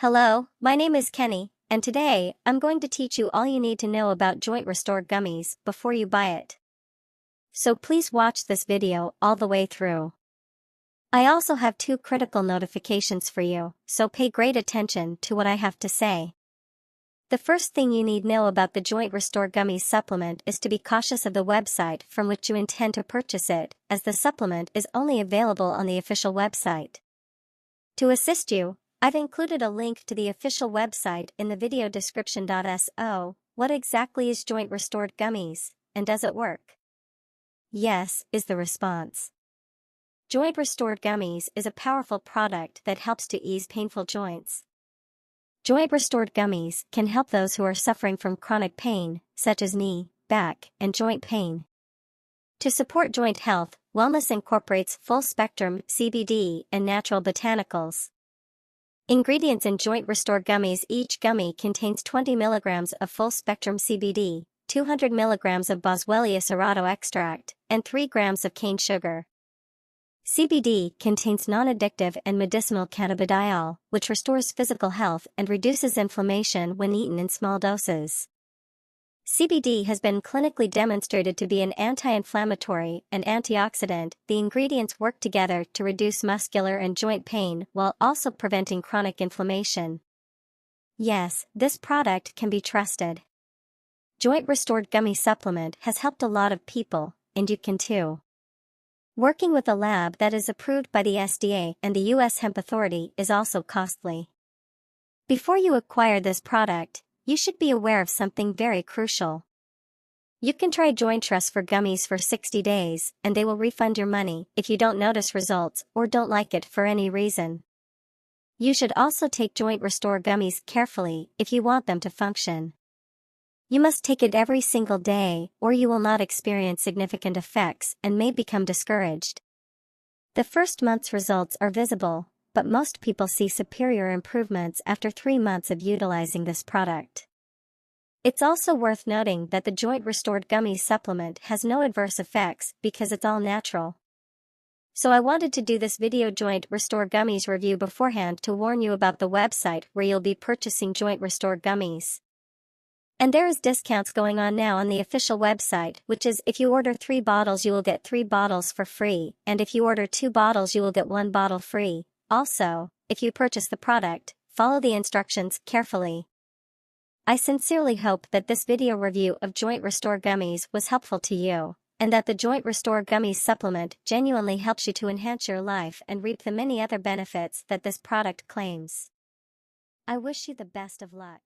Hello, my name is Kenny, and today I'm going to teach you all you need to know about JointRestore Gummies before you buy it. So please watch this video all the way through. I also have two critical notifications for you, so pay great attention to what I have to say. The first thing you need to know about the JointRestore Gummies supplement is to be cautious of the website from which you intend to purchase it, as the supplement is only available on the official website. To assist you, I've included a link to the official website in the video description. So, what exactly is JointRestore Gummies, and does it work? Yes, is the response. JointRestore Gummies is a powerful product that helps to ease painful joints. JointRestore Gummies can help those who are suffering from chronic pain, such as knee, back, and joint pain. To support joint health, wellness incorporates full-spectrum CBD and natural botanicals. Ingredients in JointRestore Gummies: each gummy contains 20 milligrams of full-spectrum CBD, 200 milligrams of Boswellia serrato extract, and 3 grams of cane sugar. CBD contains non-addictive and medicinal cannabidiol, which restores physical health and reduces inflammation when eaten in small doses. CBD has been clinically demonstrated to be an anti-inflammatory and antioxidant. The ingredients work together to reduce muscular and joint pain while also preventing chronic inflammation. Yes, this product can be trusted. JointRestore Gummy Supplement has helped a lot of people, and you can too. Working with a lab that is approved by the FDA and the U.S. Hemp Authority is also costly. Before you acquire this product, you should be aware of something very crucial. You can try JointRestore Gummies for 60 days, and they will refund your money if you don't notice results or don't like it for any reason. You should also take JointRestore Gummies carefully if you want them to function. You must take it every single day, or you will not experience significant effects and may become discouraged. The first month's results are visible, but most people see superior improvements after 3 months of utilizing this product. It's also worth noting that the JointRestore Gummies supplement has no adverse effects because it's all natural. So I wanted to do this video JointRestore Gummies review beforehand to warn you about the website where you'll be purchasing JointRestore Gummies. And there is discounts going on now on the official website, which is if you order 3 bottles you will get 3 bottles for free, and if you order 2 bottles you will get 1 bottle free. Also, if you purchase the product, follow the instructions carefully. I sincerely hope that this video review of JointRestore Gummies was helpful to you, and that the JointRestore Gummies supplement genuinely helps you to enhance your life and reap the many other benefits that this product claims. I wish you the best of luck.